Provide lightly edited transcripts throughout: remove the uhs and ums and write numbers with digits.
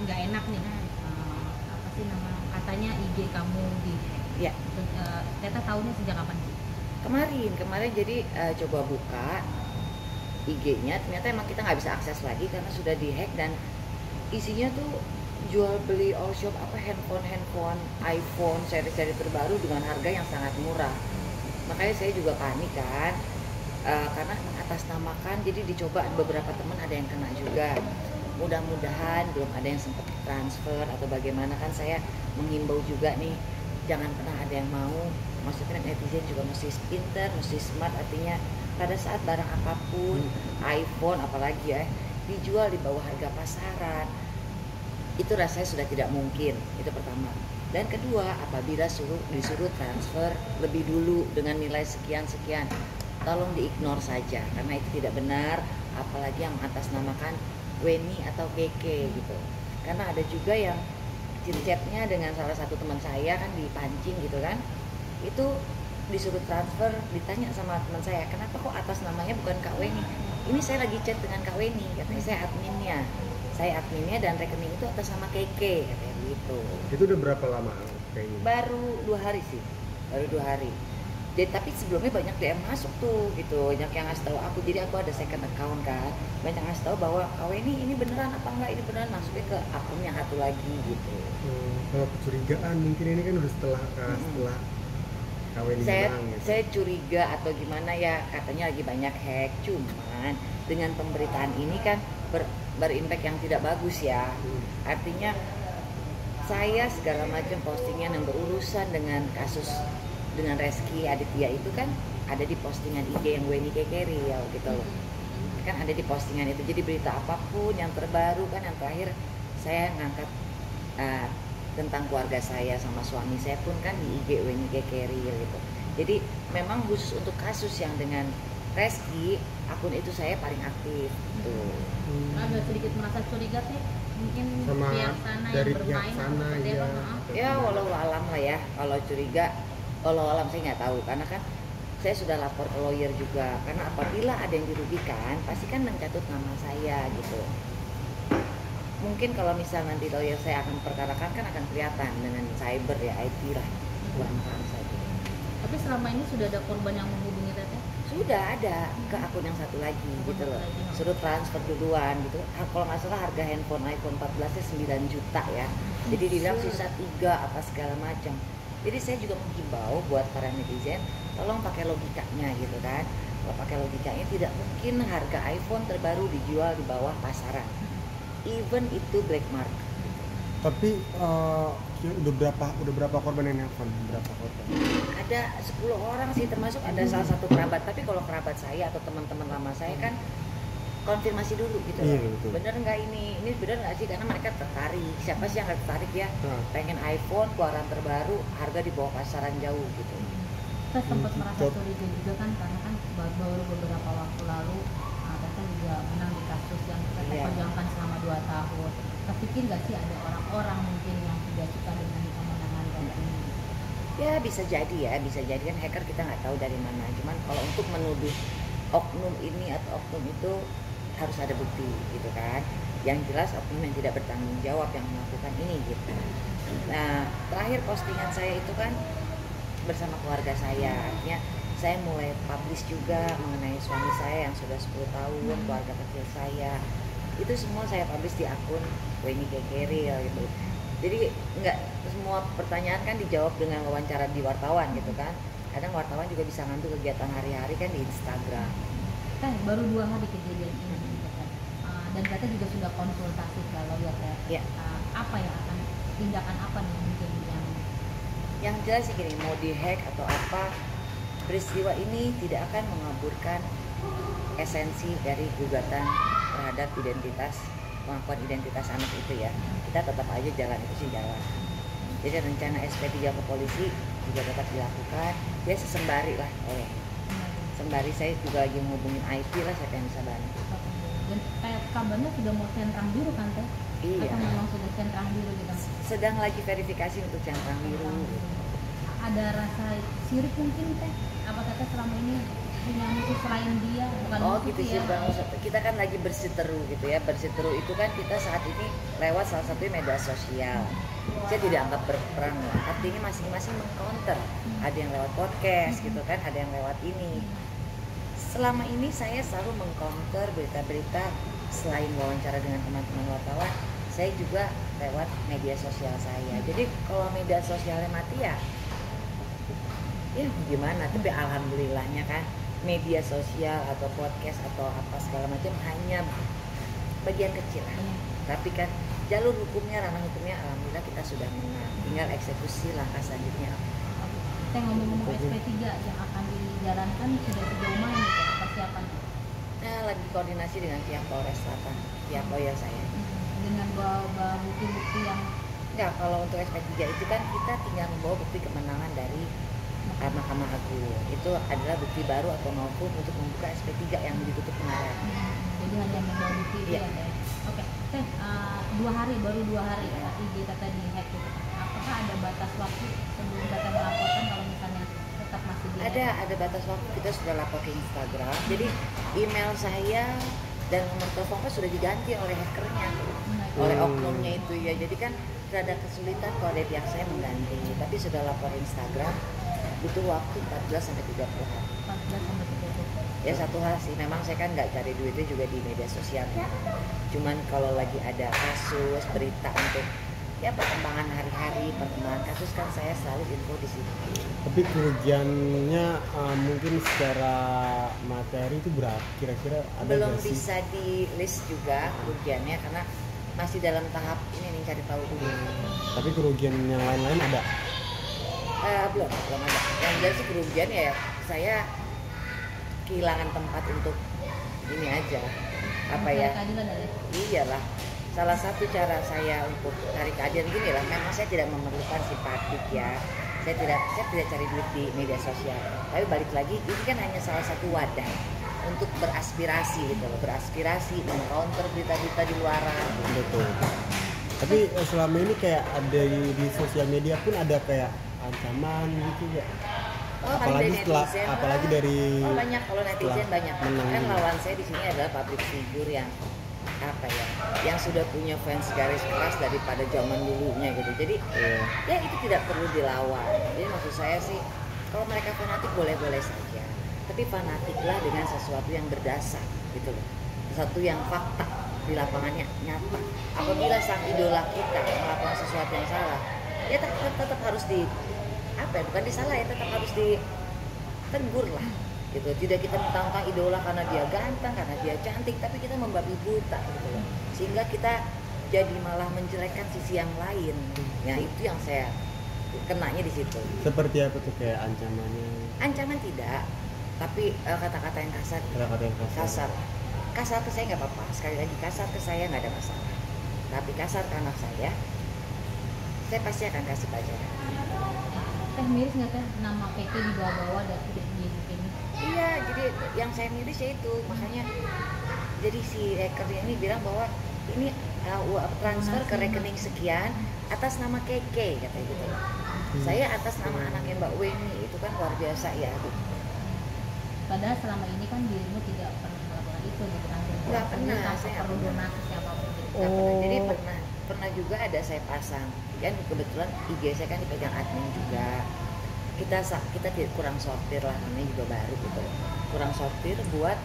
nggak enak nih. Apa sih nama katanya IG kamu di Ya, Teta tahunya sejak kapan sih? kemarin jadi coba buka IG-nya, ternyata emang kita nggak bisa akses lagi karena sudah dihack, dan isinya tuh jual beli all shop apa handphone iPhone seri-seri terbaru dengan harga yang sangat murah. Makanya saya juga panik kan, karena mengatasnamakan, jadi dicoba beberapa teman ada yang kena juga. Mudah-mudahan belum ada yang sempat transfer atau bagaimana, kan saya menghimbau juga nih, jangan pernah ada yang mau. Maksudnya netizen juga mesti pinter, mesti smart, artinya pada saat barang apapun, iPhone apalagi ya, dijual di bawah harga pasaran, itu rasanya sudah tidak mungkin. Itu pertama. Dan kedua, apabila disuruh transfer lebih dulu dengan nilai sekian-sekian, tolong diignore saja karena itu tidak benar, apalagi yang mengatasnamakan Weni atau Keke gitu. Karena ada juga yang chatnya dengan salah satu teman saya kan dipancing gitu kan, itu disuruh transfer, ditanya sama teman saya, kenapa kok atas namanya bukan Kak Weni? Ini saya lagi chat dengan Kak Weni, katanya saya adminnya dan rekening itu atas nama Keke, katanya gitu. Itu udah berapa lama kayaknya? Baru 2 hari sih, baru 2 hari. Jadi, tapi sebelumnya banyak DM masuk tuh gitu, banyak yang ngasih tahu aku, jadi aku ada second account kan, banyak ngasih tahu bahwa Kak Weni ini beneran apa enggak, ini beneran, masuknya ke akun yang satu lagi gitu. Kalau kecurigaan mungkin ini kan udah setelah Kak Weni menang gitu. Saya curiga atau gimana ya, katanya lagi banyak hack, cuman dengan pemberitaan ini kan berimpact yang tidak bagus ya. Artinya saya segala macam postingan yang berurusan dengan kasus dengan Reski Aditya itu kan ada di postingan IG yang Weni Kekeri ya gitu loh. Kan ada di postingan itu, jadi berita apapun yang terbaru kan, yang terakhir saya ngangkat tentang keluarga saya sama suami saya pun kan di IG Weni Kekeri gitu. Jadi memang khusus untuk kasus yang dengan Reski, akun itu saya paling aktif gitu. Agak sedikit merasa curiga sih, mungkin Sama pihak sana dari yang pihak bermain sana, atau seperti iya. apa, maaf. Ya walau alam lah ya, kalau curiga, walau alam saya nggak tahu, karena kan saya sudah lapor ke lawyer juga, karena apabila ada yang dirugikan pasti kan mencatut nama saya gitu. Mungkin kalau misal nanti lawyer saya akan perkarakan kan akan kelihatan dengan cyber ya, IT lah, gampang saja. Tapi selama ini sudah ada korban yang menghubungi Teteh? Sudah ada ke akun yang satu lagi gitu loh, suruh transfer duluan gitu. Kalau nggak salah harga handphone iPhone 14 nya 9 juta ya, jadi dibilang sisa 3 apa segala macam. Jadi saya juga menghimbau buat para netizen, tolong pakai logikanya gitu kan. Kalau pakai logikanya, tidak mungkin harga iPhone terbaru dijual di bawah pasaran, even itu black market. Tapi udah berapa korban yang nelfon? Berapa korban? Ada 10 orang sih, termasuk ada salah satu kerabat. Tapi kalau kerabat saya atau teman-teman lama saya kan konfirmasi dulu gitu loh. Iya, betul. Bener nggak ini bener nggak sih, karena mereka tertarik. Siapa sih yang nggak tertarik ya? Pengen iPhone keluaran terbaru, harga di bawah pasaran jauh gitu. Saya sempat merasa curiga juga kan, karena kan baru beberapa waktu lalu Teteh juga menang di kasus yang Teteh perjuangkan selama 2 tahun. Terpikir nggak sih ada orang-orang mungkin yang tidak suka dengan kemenangan Teteh ini? Ya bisa jadi kan, hacker kita nggak tahu dari mana. Cuman kalau untuk menuduh oknum ini atau oknum itu harus ada bukti gitu kan. Yang jelas oknum yang tidak bertanggung jawab yang melakukan ini gitu. Nah, terakhir postingan saya itu kan bersama keluarga saya, artinya saya mulai publish juga mengenai suami saya yang sudah 10 tahun, keluarga kecil saya. Itu semua saya publish di akun Weni Kekeri gitu. Jadi nggak semua pertanyaan kan dijawab dengan wawancara di wartawan gitu kan. Kadang wartawan juga bisa ngambil kegiatan hari-hari kan di Instagram. Kan baru 2 hari kejadian ini Teteh. Dan Teteh juga sudah konsultasi ke lawyer Teteh. Ya. Apa yang akan, tindakan apa nih mungkin yang jelas sih gini, mau dihack atau apa, peristiwa ini tidak akan mengaburkan esensi dari gugatan terhadap pengakuan identitas anak itu ya. Kita tetap aja jalan itu sih jalan. Jadi rencana SP3 ke polisi juga tetap dilakukan. Ya sembari lah, sembari saya juga lagi menghubungin IT lah, siapa yang bisa bantu. Dan kayak kabarnya sudah mau centang biru kan Teh? Iya. Atau memang sudah centang biru gitu? Sedang lagi verifikasi untuk centang biru. Ada rasa sirik mungkin Teh? Apa Teteh selama ini punya musuh selain dia, bukan Oh musuh gitu sih sih ya. Bang. Kita kan lagi berseteru gitu ya. Berseteru itu kan kita saat ini lewat salah satu media sosial. Saya tidak anggap berperang lah. Artinya masing-masing mengcounter. Ada yang lewat podcast gitu kan, ada yang lewat ini. Selama ini saya selalu mengcounter berita-berita selain wawancara dengan teman-teman wartawan, saya juga lewat media sosial saya. Jadi kalau media sosialnya mati ya gimana, tapi alhamdulillahnya kan media sosial atau podcast atau apa segala macam hanya bagian kecil lah. Tapi kan jalur hukumnya, ranah hukumnya alhamdulillah kita sudah menang, tinggal eksekusi langkah selanjutnya. Kita ngomong-ngomong SP3 yang akan dijalankan sudah sejauh mana nih Teh, persiapannya? Nah, lagi koordinasi dengan pihak Polres Selatan, pihak lawyer saya. Dengan bawa bukti-bukti yang Enggak, kalau untuk SP3 itu kan kita tinggal membawa bukti kemenangan dari Mahkamah Agung. Itu adalah bukti baru atau maupun untuk membuka SP3 yang ditutup kemarin. jadi hanya membawa bukti itu Iya. ya Teh. Oke, Teh, 2 hari ya IG Teteh di-hack gitu. Apakah ada batas waktu sebelum Teteh melaporkan kalau misalnya tetap masih di-hack? Ada batas waktu, kita sudah lapor ke Instagram. Jadi email saya dan nomor telepon kan sudah diganti oleh hackernya, oleh oknumnya itu ya. Jadi kan ada kesulitan kalau dari pihak saya mengganti. Tapi sudah lapor Instagram, butuh waktu 14 sampai 30 hari. 14 sampai 30. Ya satu hal sih, memang saya kan nggak cari duitnya juga di media sosial ya. Cuman kalau lagi ada kasus, berita untuk ya perkembangan hari-hari, perkembangan kasus kan saya selalu info di situ. Tapi kerugiannya mungkin secara materi itu berapa kira-kira, ada Belum nggak sih? bisa di list juga kerugiannya karena masih dalam tahap ini nih, cari tahu dulu. Tapi kerugian yang lain-lain ada. Belum ada. Yang jelas sih kerugian ya saya kehilangan tempat untuk ini aja, apa ya? Keadilan ada. Iyalah, salah satu cara saya untuk cari keadilan gini lah, memang saya tidak memerlukan simpatik ya. Saya tidak cari duit di media sosial. Tapi balik lagi, ini kan hanya salah satu wadah untuk beraspirasi gitu loh, beraspirasi, mengcounter berita-berita di luaran. Betul. Tapi selama ini kayak ada di sosial media pun ada kayak ancaman gitu ya. Apalagi dari banyak, kalau netizen setelah banyak. menang Kan ini. lawan saya di sini adalah public figure yang apa ya, yang sudah punya fans garis keras daripada zaman dulunya gitu. Jadi ya itu tidak perlu dilawan. Jadi maksud saya sih, kalau mereka fanatik boleh-boleh saja, tapi fanatiklah dengan sesuatu yang berdasar gitu loh, sesuatu yang fakta di lapangannya nyata. Apabila sang idola kita melakukan sesuatu yang salah, ya tetap harus bukan disalah ya, tetap harus ditegur lah gitu. Tidak kita mentang-mentang idola karena dia ganteng, karena dia cantik, tapi kita membabi buta gitu loh, sehingga kita jadi malah menjelekkan sisi yang lain. Ya itu yang saya kenanya di situ. Seperti apa tuh kayak ancamannya? Ancaman tidak, tapi kata-kata yang kasar. Kata-kata yang Kasar ke saya nggak apa-apa. Sekali lagi, kasar ke saya nggak ada masalah. Tapi kasar ke anak saya pasti akan kasih pelajaran. Teh miris nggak Teh nama Keke dibawa-bawa dan tidak di ini? Iya, jadi yang saya miris ya itu, makanya jadi si hacker ini bilang bahwa ini transfer ke rekening sekian atas nama Keke katanya gitu. Saya atas nama anaknya Mbak Weni, itu kan luar biasa ya. Padahal selama ini kan dirimu tidak pernah melakukan itu gitu kan? Nggak pernah, tanpa saya perlu nggak pernah. donasi siapapun gitu. Nggak pernah. Jadi pernah juga ada saya pasang, kan kebetulan IG saya kan dipegang admin juga. Kita tidak kurang sortir lah, namanya juga baru gitu, kurang sortir buat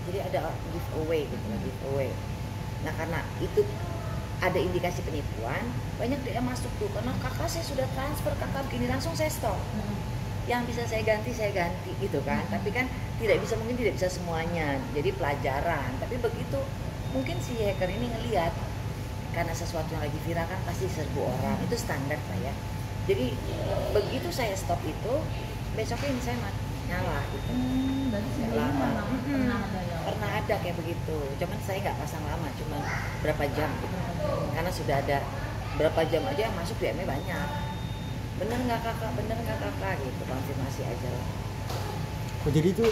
jadi ada giveaway gitu lah, giveaway. Nah karena itu ada indikasi penipuan, banyak dia masuk tuh, karena kakak saya sudah transfer, kakak begini, langsung saya stop. Yang bisa saya ganti gitu kan, tapi kan mungkin tidak bisa semuanya, jadi pelajaran. Tapi begitu mungkin si hacker ini ngelihat karena sesuatu yang lagi viral kan pasti serbu orang, itu standar lah ya. Jadi begitu saya stop itu, besoknya ini saya nyala gitu. Berarti Nggak sebelumnya lama. pernah ada ya? Pernah ada kayak begitu, cuman saya nggak pasang lama, cuman berapa jam gitu. Karena sudah ada berapa jam aja yang masuk DM-nya banyak. Bener nggak kakak gitu, konfirmasi aja lah. Oh, jadi itu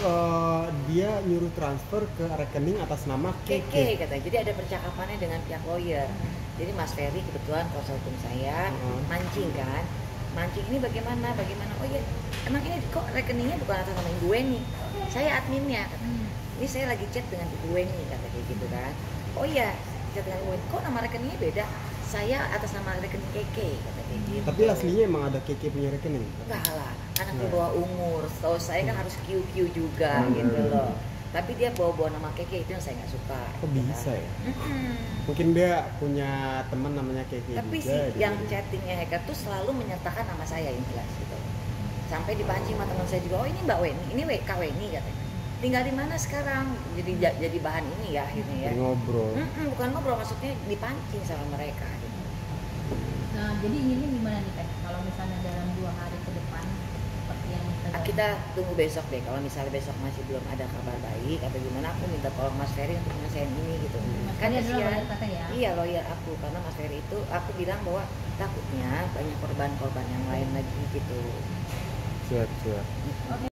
dia nyuruh transfer ke rekening atas nama Keke katanya. Jadi ada percakapannya dengan pihak lawyer. Jadi Mas Ferry kebetulan kuasa hukum saya mancing kan, mancing ini bagaimana, oh iya emang ini kok rekeningnya bukan atas nama Ibu Weni, saya adminnya, kata. Ini saya lagi chat dengan Ibu Weni, kata kayak gitu kan. Oh iya, chat dengan Ibu Weni, kok nama rekeningnya beda, saya atas nama rekening Keke, kata kayak gitu. Tapi aslinya emang ada Keke punya rekening? Enggak lah, anak di bawah umur, setahu saya kan harus QQ juga gitu loh. Tapi dia bawa-bawa nama Keke, itu yang saya nggak suka. Kok gitu bisa kan. ya? Mungkin dia punya teman namanya Keke Tapi juga. si gitu. yang chattingnya hacker tuh selalu menyertakan nama saya yang jelas gitu. Sampai dipancing sama teman saya juga, oh ini Mbak Weni, ini Kak Weni katanya. Tinggal di mana sekarang? Jadi bahan ini ya akhirnya ya. Ngobrol. Bukan ngobrol, maksudnya dipancing sama mereka. Gitu. Nah, jadi ini gimana nih Teh? Kalau misalnya dalam 2 hari ke depan seperti yang Kita tunggu besok deh. Kalau misalnya besok masih belum ada kabar baik atau gimana, aku minta tolong Mas Ferry untuk nyelesain ini gitu. Mas Kan Ferry adalah kasihan. lawyer Teteh ya? Iya lawyer aku, karena Mas Ferry itu aku bilang bahwa takutnya banyak korban-korban yang lain lagi gitu. Siap. Oke.